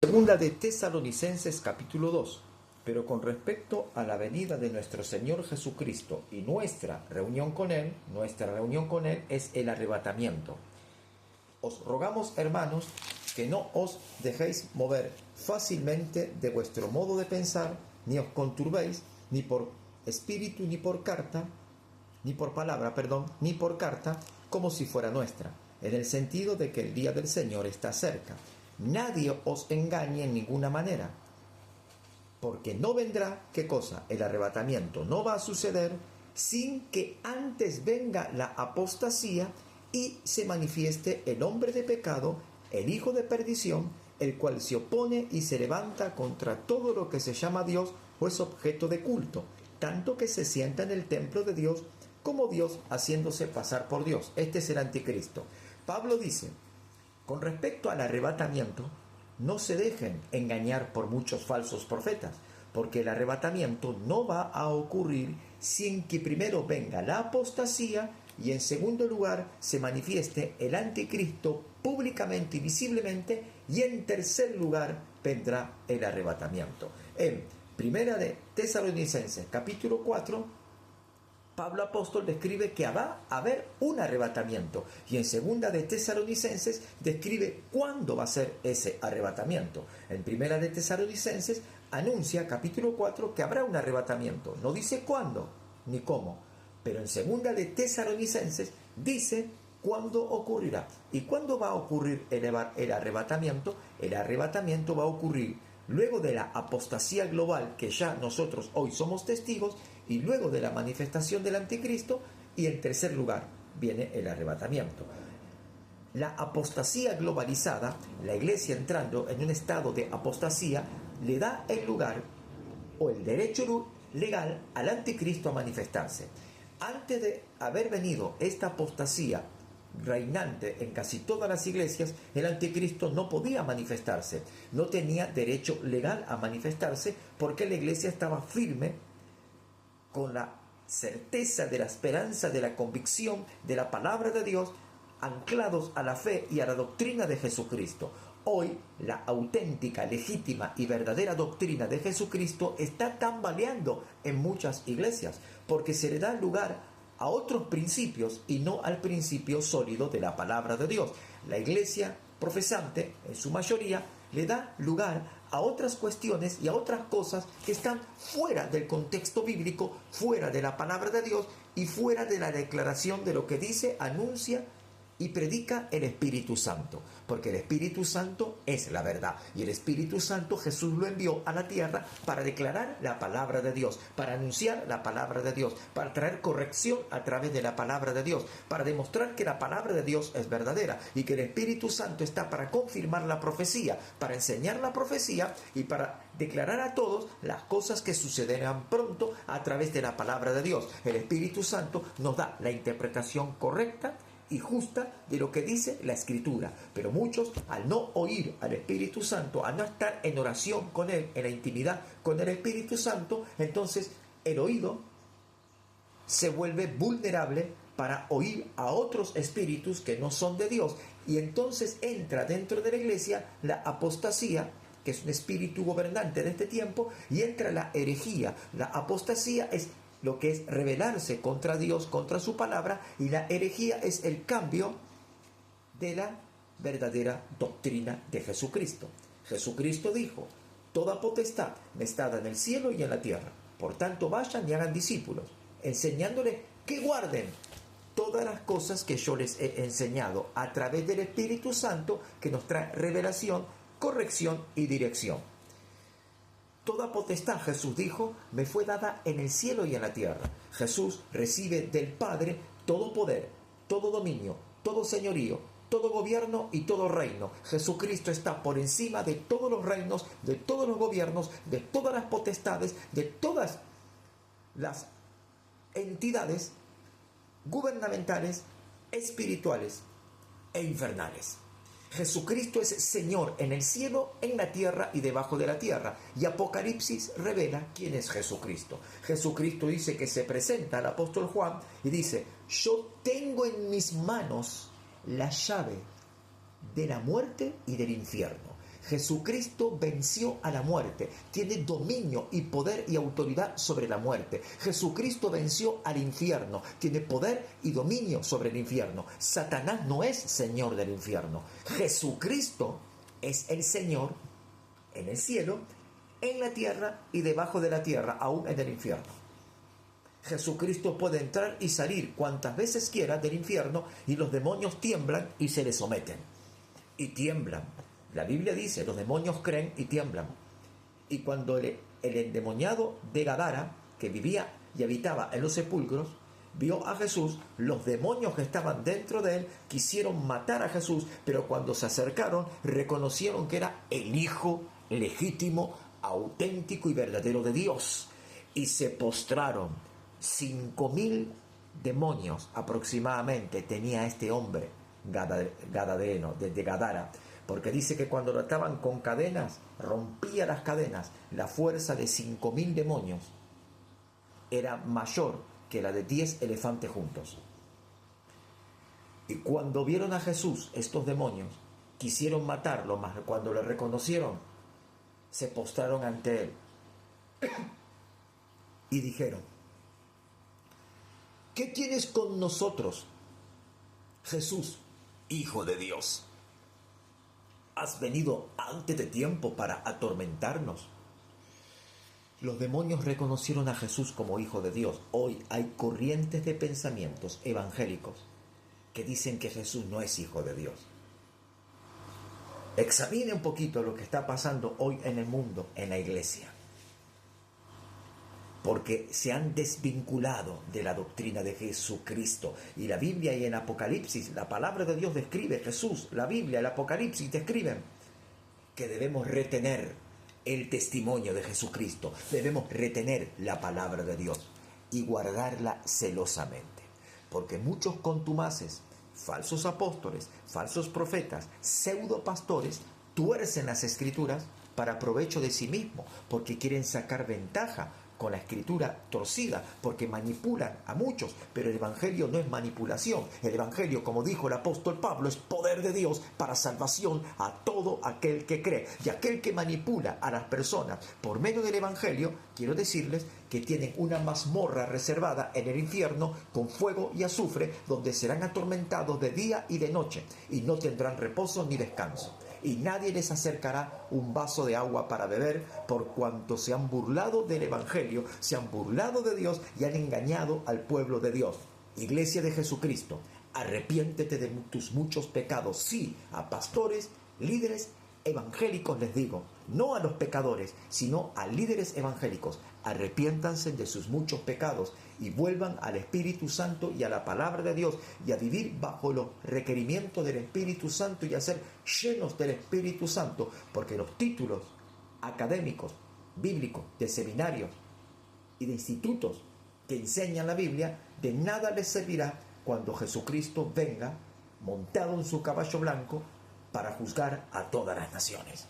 Segunda de Tesalonicenses capítulo 2. Pero con respecto a la venida de nuestro Señor Jesucristo y nuestra reunión con Él es el arrebatamiento. Os rogamos, hermanos, que no os dejéis mover fácilmente de vuestro modo de pensar, ni os conturbéis, ni por espíritu, ni por palabra, ni por carta, como si fuera nuestra, en el sentido de que el día del Señor está cerca. Nadie os engañe en ninguna manera, porque no vendrá, ¿qué cosa? El arrebatamiento no va a suceder sin que antes venga la apostasía y se manifieste el hombre de pecado, el hijo de perdición, el cual se opone y se levanta contra todo lo que se llama Dios o es objeto de culto, tanto que se sienta en el templo de Dios como Dios haciéndose pasar por Dios. Este es el anticristo. Pablo dice: con respecto al arrebatamiento, no se dejen engañar por muchos falsos profetas, porque el arrebatamiento no va a ocurrir sin que primero venga la apostasía y en segundo lugar se manifieste el anticristo públicamente y visiblemente, y en tercer lugar vendrá el arrebatamiento. En Primera de Tesalonicenses capítulo 4, Pablo apóstol describe que va a haber un arrebatamiento, y en segunda de Tesalonicenses describe cuándo va a ser ese arrebatamiento. En primera de Tesalonicenses anuncia, capítulo 4, que habrá un arrebatamiento. No dice cuándo ni cómo, pero en segunda de Tesalonicenses dice cuándo ocurrirá. ¿Y cuándo va a ocurrir el arrebatamiento? El arrebatamiento va a ocurrir luego de la apostasía global, que ya nosotros hoy somos testigos, y luego de la manifestación del anticristo, y en tercer lugar viene el arrebatamiento. La apostasía globalizada, la iglesia entrando en un estado de apostasía, le da el lugar o el derecho legal al anticristo a manifestarse. Antes de haber venido esta apostasía reinante en casi todas las iglesias, el anticristo no podía manifestarse, no tenía derecho legal a manifestarse, porque la iglesia estaba firme con la certeza de la esperanza, de la convicción de la palabra de Dios, anclados a la fe y a la doctrina de Jesucristo. Hoy la auténtica, legítima y verdadera doctrina de Jesucristo está tambaleando en muchas iglesias, porque se le da lugar a otros principios y no al principio sólido de la palabra de Dios. La iglesia profesante, en su mayoría, le da lugar a otras cuestiones y a otras cosas que están fuera del contexto bíblico, fuera de la palabra de Dios y fuera de la declaración de lo que dice, anuncia y predica el Espíritu Santo, porque el Espíritu Santo es la verdad, y el Espíritu Santo Jesús lo envió a la tierra para declarar la palabra de Dios, para anunciar la palabra de Dios, para traer corrección a través de la palabra de Dios, para demostrar que la palabra de Dios es verdadera, y que el Espíritu Santo está para confirmar la profecía, para enseñar la profecía y para declarar a todos las cosas que sucederán pronto a través de la palabra de Dios. El Espíritu Santo nos da la interpretación correcta y justa de lo que dice la Escritura, pero muchos, al no oír al Espíritu Santo, al no estar en oración con Él, en la intimidad con el Espíritu Santo, entonces el oído se vuelve vulnerable para oír a otros espíritus que no son de Dios, y entonces entra dentro de la iglesia la apostasía, que es un espíritu gobernante de este tiempo, y entra la herejía. La apostasía es lo que es rebelarse contra Dios, contra su palabra, y la herejía es el cambio de la verdadera doctrina de Jesucristo. Jesucristo dijo: toda potestad me está dada en el cielo y en la tierra, por tanto vayan y hagan discípulos, enseñándoles que guarden todas las cosas que yo les he enseñado, a través del Espíritu Santo, que nos trae revelación, corrección y dirección. Toda potestad, Jesús dijo, me fue dada en el cielo y en la tierra. Jesús recibe del Padre todo poder, todo dominio, todo señorío, todo gobierno y todo reino. Jesucristo está por encima de todos los reinos, de todos los gobiernos, de todas las potestades, de todas las entidades gubernamentales, espirituales e infernales. Jesucristo es Señor en el cielo, en la tierra y debajo de la tierra. Y Apocalipsis revela quién es Jesucristo. Jesucristo dice que se presenta al apóstol Juan y dice: yo tengo en mis manos la llave de la muerte y del infierno. Jesucristo venció a la muerte, tiene dominio y poder y autoridad sobre la muerte. Jesucristo venció al infierno, tiene poder y dominio sobre el infierno. Satanás no es señor del infierno. Jesucristo es el Señor en el cielo, en la tierra y debajo de la tierra, aún en el infierno. Jesucristo puede entrar y salir cuantas veces quiera del infierno y los demonios tiemblan y se le someten. Y tiemblan. La Biblia dice, los demonios creen y tiemblan. Y cuando el endemoniado de Gadara, que vivía y habitaba en los sepulcros, vio a Jesús, los demonios que estaban dentro de él quisieron matar a Jesús, pero cuando se acercaron reconocieron que era el Hijo legítimo, auténtico y verdadero de Dios. Y se postraron. 5.000 demonios aproximadamente tenía este hombre gadareno, desde Gadara, porque dice que cuando lo ataban con cadenas, rompía las cadenas. La fuerza de 5.000 demonios era mayor que la de 10 elefantes juntos. Y cuando vieron a Jesús, estos demonios quisieron matarlo, mas cuando le reconocieron, se postraron ante él y dijeron: ¿qué tienes con nosotros, Jesús, Hijo de Dios? ¿Has venido antes de tiempo para atormentarnos? Los demonios reconocieron a Jesús como Hijo de Dios. Hoy hay corrientes de pensamientos evangélicos que dicen que Jesús no es Hijo de Dios. Examine un poquito lo que está pasando hoy en el mundo, en la iglesia. Porque se han desvinculado de la doctrina de Jesucristo. Y la Biblia y en Apocalipsis, la palabra de Dios describe, Jesús, la Biblia, el Apocalipsis describen que debemos retener el testimonio de Jesucristo. Debemos retener la palabra de Dios y guardarla celosamente. Porque muchos contumaces, falsos apóstoles, falsos profetas, pseudopastores, tuercen las escrituras para provecho de sí mismos, porque quieren sacar ventaja con la escritura torcida, porque manipulan a muchos, pero el evangelio no es manipulación. El evangelio, como dijo el apóstol Pablo, es poder de Dios para salvación a todo aquel que cree. Y aquel que manipula a las personas por medio del evangelio, quiero decirles que tienen una mazmorra reservada en el infierno con fuego y azufre, donde serán atormentados de día y de noche y no tendrán reposo ni descanso. Y nadie les acercará un vaso de agua para beber, por cuanto se han burlado del evangelio, se han burlado de Dios y han engañado al pueblo de Dios. Iglesia de Jesucristo, arrepiéntete de tus muchos pecados. Sí, a pastores, líderes evangélicos les digo, no a los pecadores, sino a líderes evangélicos. Arrepiéntanse de sus muchos pecados y vuelvan al Espíritu Santo y a la palabra de Dios y a vivir bajo los requerimientos del Espíritu Santo y a ser llenos del Espíritu Santo, porque los títulos académicos, bíblicos, de seminarios y de institutos que enseñan la Biblia, de nada les servirá cuando Jesucristo venga montado en su caballo blanco para juzgar a todas las naciones.